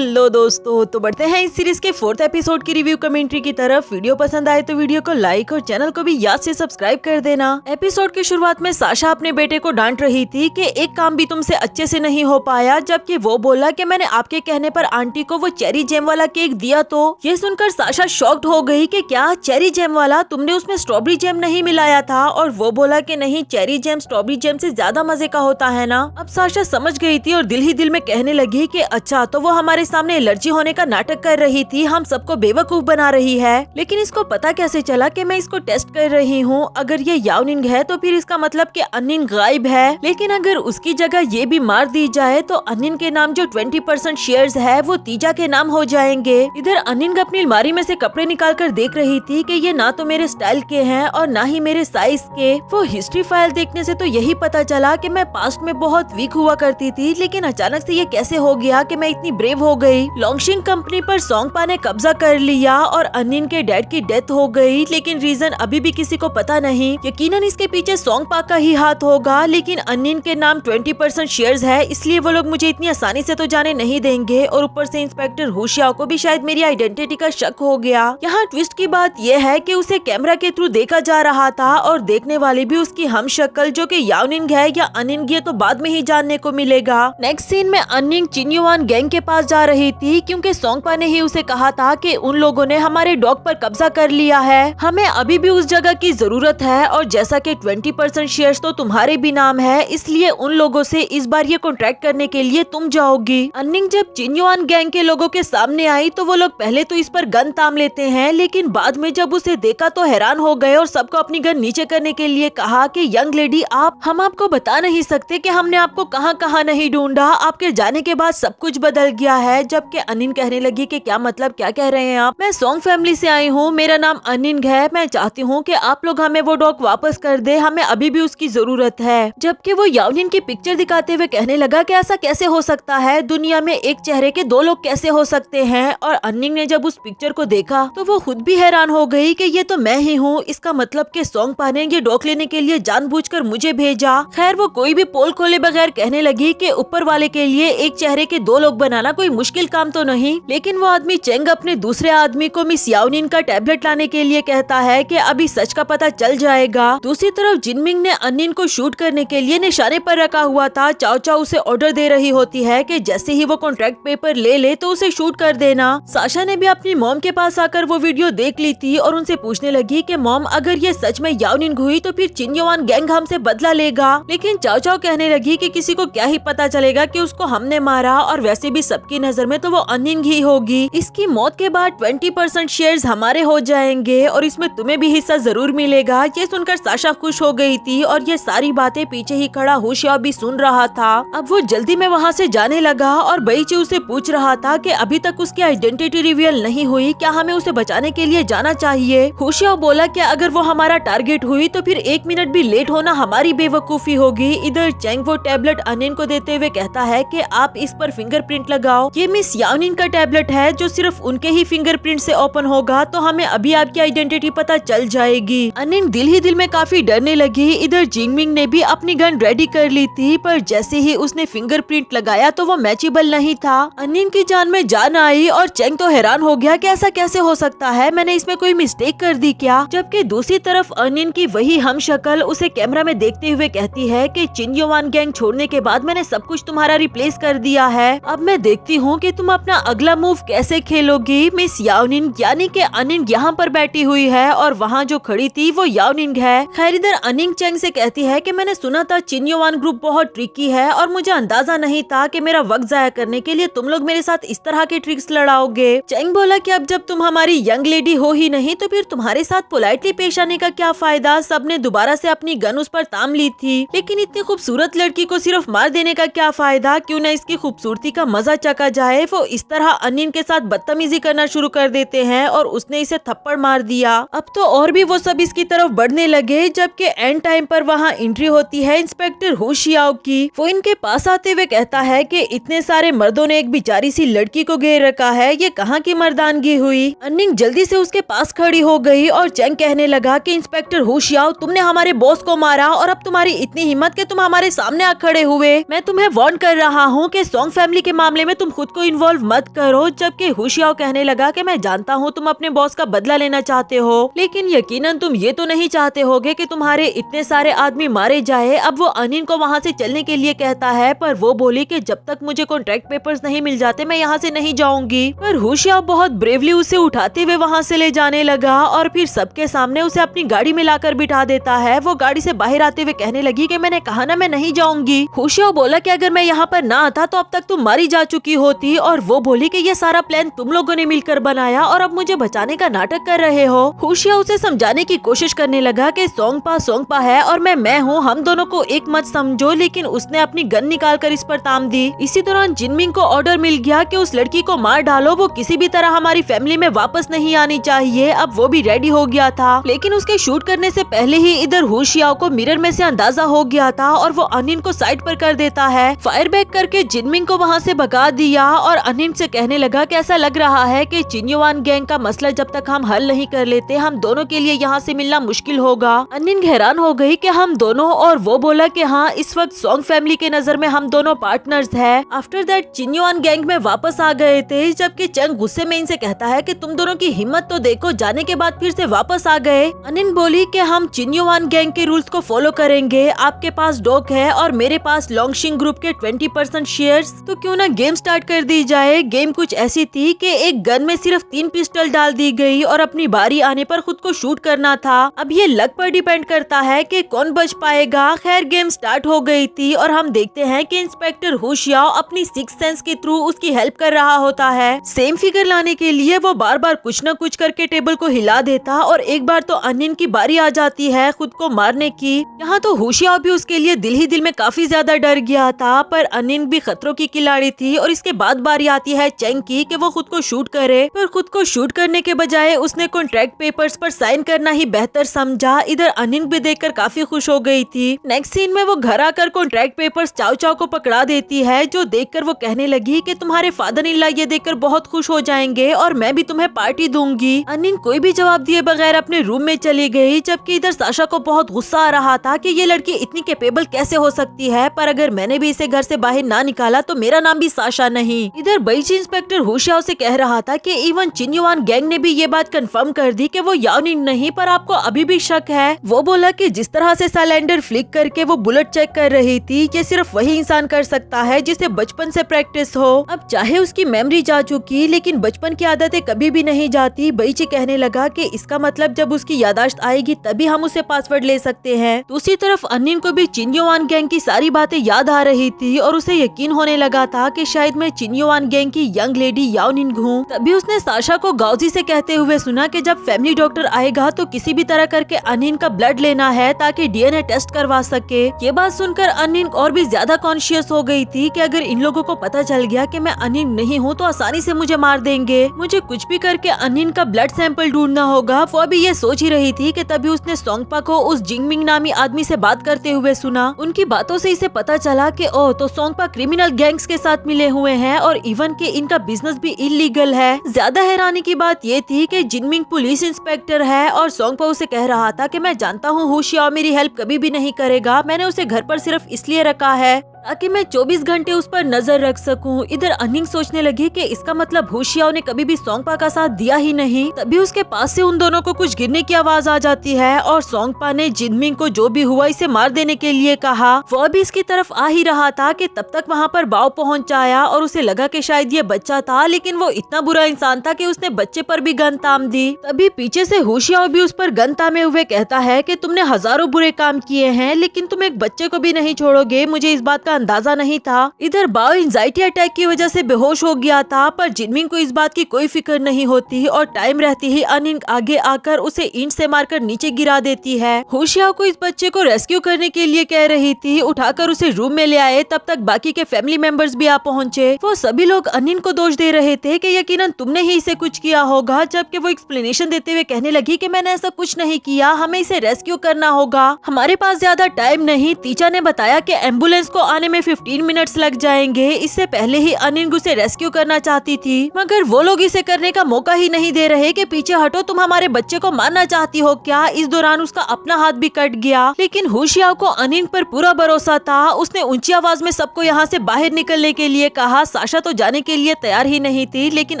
Hello दोस्तों, तो बढ़ते हैं इस सीरीज के 4th एपिसोड की रिव्यू कमेंट्री की तरफ। वीडियो पसंद आए तो वीडियो को लाइक और चैनल को भी याद से सब्सक्राइब कर देना। एपिसोड की शुरुआत में साशा अपने बेटे को डांट रही थी कि एक काम भी तुमसे अच्छे से नहीं हो पाया, जबकि वो बोला कि मैंने आपके कहने पर आंटी को वो चेरी जैम वाला केक दिया। तो ये सुनकर साशा शॉक्ड हो गई कि क्या चेरी जैम वाला, तुमने उसमें स्ट्रॉबेरी जैम नहीं मिलाया था? और वो बोला कि नहीं, चेरी जैम स्ट्रॉबेरी जैम से ज्यादा मजे का होता है ना। अब साशा समझ गई थी और दिल ही दिल में कहने लगी कि अच्छा, तो वो हमारे सामने एलर्जी होने का नाटक कर रही थी, हम सबको बेवकूफ बना रही है। लेकिन इसको पता कैसे चला कि मैं इसको टेस्ट कर रही हूँ? अगर ये याओनिंग है तो फिर इसका मतलब कि अन्निन गायब है। लेकिन अगर उसकी जगह ये भी मार दी जाए तो अन्निन के नाम जो 20% शेयर्स है वो तीजा के नाम हो जाएंगे। इधर अन्निन अपनी अलमारी में से कपड़े निकाल कर देख रही थी कि ये ना तो मेरे स्टाइल के हैं और ना ही मेरे साइज के। वो हिस्ट्री फाइल देखने से तो यही पता चला कि मैं पास्ट में बहुत वीक हुआ करती थी, लेकिन अचानक से ये कैसे हो गया कि मैं इतनी ब्रेव हो गई। लॉन्गशिंग कंपनी पर सोंगपा ने कब्जा कर लिया और अन्निन के डैड की डेथ हो गई, लेकिन रीजन अभी भी किसी को पता नहीं। यकीनन इसके पीछे सोंगपा का ही हाथ होगा, लेकिन अन्निन के नाम 20% शेयर्स है, इसलिए वो लोग मुझे इतनी आसानी से तो जाने नहीं देंगे। और ऊपर से इंस्पेक्टर हुशियाओ को भी शायद मेरी आइडेंटिटी का शक हो गया। यहाँ ट्विस्ट की बात यह है कि उसे कैमरा के थ्रू देखा जा रहा था और देखने वाले भी उसकी हम शक्ल जो कि याओनिंग है या अन्निन है तो बाद में ही जानने को मिलेगा। नेक्स्ट सीन में अन्निन चिन्युआन गैंग के पास जा रही थी क्योंकि सोंगपा ने ही उसे कहा था कि उन लोगों ने हमारे डॉग पर कब्जा कर लिया है, हमें अभी भी उस जगह की जरूरत है। और जैसा कि 20% शेयर्स तो तुम्हारे भी नाम है, इसलिए उन लोगों से इस बार ये कॉन्ट्रैक्ट करने के लिए तुम जाओगी। अन्निन जब चिन्युआन गैंग के लोगों के सामने आई तो वो लोग पहले तो इस पर गन ताम लेते हैं, लेकिन बाद में जब उसे देखा तो हैरान हो गए और सबको अपनी गन नीचे करने के लिए कहा कि यंग लेडी, हम आपको बता नहीं सकते कि हमने आपको कहां कहां नहीं ढूंढा, आपके जाने के बाद सब कुछ बदल गया है। जबकि अन्निन कहने लगी कि क्या मतलब, क्या कह रहे हैं आप? मैं सोंग फैमिली से आई हूँ, मेरा नाम अन्निन है, मैं चाहती हूँ कि आप लोग हमें वो डॉग वापस कर दे, हमें अभी भी उसकी जरूरत है। जबकि वो याओनिन की पिक्चर दिखाते हुए कहने लगा कि ऐसा कैसे हो सकता है, दुनिया में एक चेहरे के दो लोग कैसे हो सकते हैं? और अन्निन ने जब उस पिक्चर को देखा तो वो खुद भी हैरान हो गई कि ये तो मैं ही हूँ। इसका मतलब कि सोंगपा ने ये डॉग लेने के लिए जानबूझकर मुझे भेजा। खैर वो कोई भी पोल खोले बगैर कहने लगी कि ऊपर वाले के लिए एक चेहरे के दो लोग बनाना कोई मुश्किल काम तो नहीं। लेकिन वो आदमी चेंग अपने दूसरे आदमी को मिस याओनिन का टैबलेट लाने के लिए कहता है कि अभी सच का पता चल जाएगा। दूसरी तरफ जिनमिंग ने अन्निन को शूट करने के लिए निशाने पर रखा हुआ था। चाओ चाओ उसे ऑर्डर दे रही होती है कि जैसे ही वो कॉन्ट्रैक्ट पेपर ले ले तो उसे शूट कर देना। साशा ने भी अपनी मॉम के पास आकर वो वीडियो देख ली थी और उनसे पूछने लगी कि मॉम, अगर ये सच में याओनिन हुई तो फिर चिन्युआन गैंग हमसे बदला लेगा। लेकिन चाओ चाओ कहने लगी कि किसी को क्या ही पता चलेगा कि उसको हमने मारा, और वैसे भी सबकी नजर में तो वो अन्निन ही होगी। इसकी मौत के बाद 20% शेयर्स हमारे हो जाएंगे और इसमें तुम्हें भी हिस्सा जरूर मिलेगा। ये सुनकर साशा खुश हो गई थी और ये सारी बातें पीछे ही खड़ा हुशियाओ भी सुन रहा था। अब वो जल्दी में वहाँ से जाने लगा और बेइची उसे पूछ रहा था कि अभी तक उसकी आइडेंटिटी रिवील नहीं हुई, क्या हमें उसे बचाने के लिए जाना चाहिए? हुशियाओ बोला कि अगर वो हमारा टारगेट हुई तो फिर 1 मिनट भी लेट होना हमारी बेवकूफी होगी। इधर चेंग वो टैबलेट अन्निन को देते हुए कहता है कि आप इस पर फिंगरप्रिंट लगाओ, ये मिस याओनिन का टैबलेट है जो सिर्फ उनके ही फिंगरप्रिंट से ओपन होगा, तो हमें अभी आपकी आइडेंटिटी पता चल जाएगी। अन्निन दिल ही दिल में काफी डरने लगी। इधर जिंगमिंग ने भी अपनी गन रेडी कर ली थी, पर जैसे ही उसने फिंगरप्रिंट लगाया तो वो मैचेबल नहीं था। अन्निन की जान में जान आई और चेंग तो हैरान हो गया कि ऐसा कैसे हो सकता है, मैंने इसमें कोई मिस्टेक कर दी क्या? जबकि दूसरी तरफ अन्निन की वही हम शक्ल उसे कैमरा में देखते हुए कहती है कि चिन्युआन गैंग छोड़ने के बाद मैंने सब कुछ तुम्हारा रिप्लेस कर दिया है, अब मैं देखती हूँ कि तुम अपना अगला मूव कैसे खेलोगी। मिस याओनिन यानी कि अन्निन यहाँ पर बैठी हुई है और वहाँ जो खड़ी थी वो याओनिन है। खैर इधर अन्निन चेंग से कहती है कि मैंने सुना था चिन्युआन ग्रुप बहुत ट्रिकी है और मुझे अंदाजा नहीं था कि मेरा वक्त जाया करने के लिए तुम लोग मेरे साथ इस तरह के ट्रिक्स लड़ाओगे। चेंग बोला कि अब जब तुम हमारी यंग लेडी हो ही नहीं तो फिर तुम्हारे साथ पोलाइटली पेश आने का क्या फायदा? सबने दोबारा से अपनी गन उस पर ताम ली थी, लेकिन इतनी खूबसूरत लड़की को सिर्फ मार देने का क्या फायदा? क्यों न इसकी खूबसूरती का मजा चखा जाए। वो इस तरह अन्निन के साथ बदतमीजी करना शुरू कर देते हैं और उसने इसे थप्पड़ मार दिया। अब तो और भी वो सब इसकी तरफ बढ़ने लगे, जबकि एंड टाइम पर वहाँ एंट्री होती है इंस्पेक्टर हुशियाओ की। वो इनके पास आते हुए कहता है कि इतने सारे मर्दों ने एक बेचारी सी लड़की को घेर रखा है, ये कहाँ की मर्दानगी हुई? अन्निन जल्दी से उसके पास खड़ी हो गई और चेंग कहने लगा कि इंस्पेक्टर हुशियाओ, तुमने हमारे बॉस को मारा और अब तुम्हारी इतनी हिम्मत कि तुम हमारे सामने आ खड़े हुए। मैं तुम्हें वार्न कर रहा हूँ कि सोंग फैमिली के मामले में तुम खुद खुद को इन्वॉल्व मत करो। जबकि हुशियाओ कहने लगा कि मैं जानता हूँ तुम अपने बॉस का बदला लेना चाहते हो, लेकिन यकीनन तुम ये तो नहीं चाहते होगे कि तुम्हारे इतने सारे आदमी मारे जाए। अब वो अनिन को वहाँ से चलने के लिए कहता है, पर वो बोली कि जब तक मुझे कॉन्ट्रैक्ट पेपर्स नहीं मिल जाते मैं यहाँ से नहीं जाऊंगी। पर हुशियाओ बहुत ब्रेवली उसे उठाते हुए वहाँ से ले जाने लगा और फिर सबके सामने उसे अपनी गाड़ी में लाकर बिठा देता है। वो गाड़ी से बाहर आते हुए कहने लगी कि मैंने कहा ना मैं नहीं जाऊंगी। हुशियाओ बोला कि अगर मैं यहाँ पर ना आता तो अब तक तुम मारी जा चुकी होती, और वो बोली कि ये सारा प्लान तुम लोगों ने मिलकर बनाया और अब मुझे बचाने का नाटक कर रहे हो। हुशियाओ उसे समझाने की कोशिश करने लगा कि सोंगपा है और मैं हूँ, हम दोनों को एक मत समझो, लेकिन उसने अपनी गन निकाल कर इस पर ताम दी। इसी दौरान जिनमिंग को ऑर्डर मिल गया कि उस लड़की को मार डालो, वो किसी भी तरह हमारी फैमिली में वापस नहीं आनी चाहिए। अब वो भी रेडी हो गया था, लेकिन उसके शूट करने से पहले ही इधर हुशियाओ को मिरर में से अंदाजा हो गया था और वो अनिन को साइड पर कर देता है। फायर बैक करके जिनमिंग को वहाँ से भगा दिया और अनिन से कहने लगा कि ऐसा लग रहा है कि चिन्युआन गैंग का मसला जब तक हम हल नहीं कर लेते हम दोनों के लिए यहाँ से मिलना मुश्किल होगा। अनिन हैरान हो गई कि हम दोनों, और वो बोला कि हाँ इस वक्त सोंग फैमिली के नजर में हम दोनों पार्टनर्स हैं। आफ्टर दैट चिन्युआन गैंग में वापस आ गए थे, जबकि चंग गुस्से में इनसे कहता है कि तुम दोनों की हिम्मत तो देखो, जाने के बाद फिर से वापस आ गए। अनिन बोली कि हम चिन्युआन गैंग के रूल्स को फॉलो करेंगे, आपके पास डॉक है और मेरे पास लोंगशिंग ग्रुप के 20% शेयर्स, तो क्यों ना गेम स्टार्ट कर दी जाए। गेम कुछ ऐसी थी कि एक गन में सिर्फ 3 पिस्टल डाल दी गई और अपनी बारी आने पर खुद को शूट करना था। अब ये लक पर डिपेंड करता है कि कौन बच पाएगा। खैर गेम स्टार्ट हो गई थी और हम देखते हैं कि इंस्पेक्टर हुशियाओ अपनी सिक्स सेंस के थ्रू उसकी हेल्प कर रहा होता है। सेम फिगर लाने के लिए वो बार बार कुछ न कुछ करके टेबल को हिला देता और एक बार तो अनिन की बारी आ जाती है खुद को मारने की। यहाँ तो हुशियाओ भी उसके लिए दिल ही दिल में काफी ज्यादा डर गया था, पर अनिन भी खतरों की खिलाड़ी थी और इसके बाद बारी आती है चेंग की कि वो खुद को शूट करे, पर खुद को शूट करने के बजाय उसने कॉन्ट्रैक्ट पेपर्स पर साइन करना ही बेहतर समझा। इधर अनिन भी देखकर काफी खुश हो गई थी। नेक्स्ट सीन में वो घर आकर कॉन्ट्रैक्ट पेपर्स चाओ चाओ को पकड़ा देती है, जो देखकर वो कहने लगी कि तुम्हारे फादर इन लॉ ये देखकर बहुत खुश हो जाएंगे और मैं भी तुम्हें पार्टी दूंगी। अनिन कोई भी जवाब दिए बगैर अपने रूम में चली गई, जबकि इधर साशा को बहुत गुस्सा आ रहा था कि ये लड़की इतनी कैपेबल कैसे हो सकती है, पर अगर मैंने भी इसे घर से बाहर ना निकाला तो मेरा नाम भी साशा नहीं। इधर बेइची इंस्पेक्टर हुशियाओ से कह रहा था कि इवन चिन्युआन गैंग ने भी ये बात कंफर्म कर दी कि वो याओनिन नहीं, पर आपको अभी भी शक है। वो बोला कि जिस तरह से सिलेंडर फ्लिक करके वो बुलेट चेक कर रही थी, ये सिर्फ वही इंसान कर सकता है जिसे बचपन से प्रैक्टिस हो। अब चाहे उसकी मेमोरी जा चुकी, लेकिन बचपन की आदतें कभी भी नहीं जाती। बेइची कहने लगा कि इसका मतलब जब उसकी यादाश्त आएगी तभी हम उसे पासवर्ड ले सकते हैं। दूसरी तरफ अनिन को भी चिन्युआन गैंग की सारी बातें याद आ रही थी और उसे यकीन होने लगा था कि शायद मैं चिन्युआन गैंग की यंग लेडी याओनिन हूँ। तभी उसने साशा को गाउजी से कहते हुए सुना कि जब फैमिली डॉक्टर आएगा तो किसी भी तरह करके अनिन का ब्लड लेना है ताकि डीएनए टेस्ट करवा सके। ये बात सुनकर अनिन और भी ज्यादा कॉन्शियस हो गई थी कि अगर इन लोगों को पता चल गया कि मैं अनिन नहीं हूँ तो आसानी से मुझे मार देंगे। मुझे कुछ भी करके अनिन का ब्लड सैंपल ढूंढना होगा। वो अभी ये सोच ही रही थी कि तभी उसने सोंगपा को उस जिंगमिंग नामी आदमी से बात करते हुए सुना। उनकी बातों से इसे पता चला कि ओ तो सोंगपा क्रिमिनल गैंग्स के साथ मिले हुए हैं और इवन के इनका बिजनेस भी इलीगल है। ज्यादा हैरानी की बात ये थी कि जिनमिंग पुलिस इंस्पेक्टर है और सोंगपा उसे कह रहा था कि मैं जानता हूँ हुशियाओ मेरी हेल्प कभी भी नहीं करेगा, मैंने उसे घर पर सिर्फ इसलिए रखा है ताकि मैं 24 घंटे उस पर नजर रख सकूं। इधर अनिंग सोचने लगी कि इसका मतलब हुशियाओ ने कभी भी सोंगपा का साथ दिया ही नहीं। तभी उसके पास से उन दोनों को कुछ गिरने की आवाज आ जाती है और सोंगपा ने जिनमिंग को जो भी हुआ इसे मार देने के लिए कहा। वो भी इसकी तरफ आ ही रहा था कि तब तक वहाँ पर बाव पहुँच आया और उसे लगा कि शायद ये बच्चा था, लेकिन वो इतना बुरा इंसान था कि उसने बच्चे पर भी गन ताम दी। तभी पीछे से हुशियाओ भी उस पर गन तामे हुए कहता है कि तुमने हजारों बुरे काम किए हैं लेकिन तुम एक बच्चे को भी नहीं छोड़ोगे, मुझे इस बात का अंदाजा नहीं था। इधर बाओ एंजाइटी अटैक की वजह से बेहोश हो गया था, पर जिनमिंग को इस बात की कोई फिक्र नहीं होती और टाइम रहते ही अनिंग आगे आकर उसे ईंट से मारकर नीचे गिरा देती है। हुशियाओ को इस बच्चे को रेस्क्यू करने के लिए कह रही थी, उठाकर उसे रूम में ले आए। तब तक बाकी के फैमिली मेंबर्स भी आ पहुंचे। वो सभी लोग अनिंग को दोष दे रहे थे कि यकीनन तुमने ही इसे कुछ किया होगा, जबकि वो एक्सप्लेनेशन देते हुए कहने लगी कि मैंने ऐसा कुछ नहीं किया, हमें इसे रेस्क्यू करना होगा, हमारे पास ज्यादा टाइम नहीं। तीचा ने बताया कि एम्बुलेंस को आने में 15 मिनट्स लग जाएंगे। इससे पहले ही अनिंग उसे रेस्क्यू करना चाहती थी, मगर वो लोग इसे करने का मौका ही नहीं दे रहे कि पीछे हटो, तुम हमारे बच्चे को मारना चाहती हो क्या। इस दौरान उसका अपना हाथ भी कट गया, लेकिन हुशियाओ को अनिंग पर पूरा भरोसा था। उसने ऊंची आवाज में सबको यहाँ से बाहर निकलने के लिए कहा। साशा तो जाने के लिए तैयार ही नहीं थी, लेकिन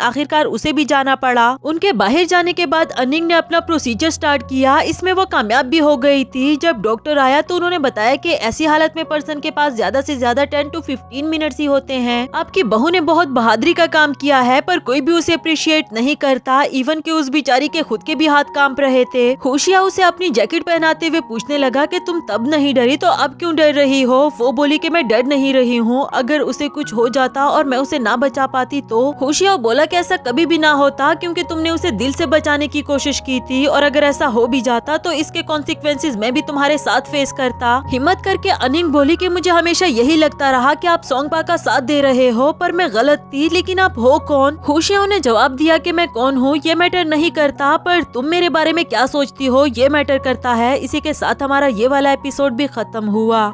आखिरकार उसे भी जाना पड़ा। उनके बाहर जाने के बाद अनिंग ने अपना प्रोसीजर स्टार्ट किया। इसमें वो कामयाब भी हो गई थी। जब डॉक्टर आया तो उन्होंने बताया कि ऐसी हालत में पर्सन के पास ज्यादा से ज्यादा 10 to 15 मिनट्स ही होते हैं। आपकी बहू ने बहुत बहादुरी का काम किया है, पर कोई भी उसे अप्रिशिएट नहीं करता। इवन कि उस बेचारी के खुद के भी हाथ कांप रहे थे। होशिया उसे अपनी जैकेट पहनाते हुए पूछने लगा कि तुम तब नहीं डरी तो अब क्यों डर रही हो। वो बोली कि मैं डर नहीं रही हूँ, अगर उसे कुछ हो जाता और मैं उसे ना बचा पाती तो। होशिया बोला कि ऐसा कभी भी ना होता, क्योंकि तुमने उसे दिल से बचाने की कोशिश की थी, और अगर ऐसा हो भी जाता तो इसके कॉन्सिक्वेंसेस मैं भी तुम्हारे साथ फेस करता। हिम्मत करके अनिंग बोली कि मुझे हमेशा यही लगता रहा कि आप सोंगपा का साथ दे रहे हो, पर मैं गलत थी। लेकिन आप हो कौन? होशिया ने जवाब दिया कि मैं कौन हूँ ये मैटर नहीं करता, पर तुम मेरे बारे में क्या सोचती हो ये मैटर करता है। इसी के साथ हमारा ये वाला एपिसोड भी खत्म हुआ।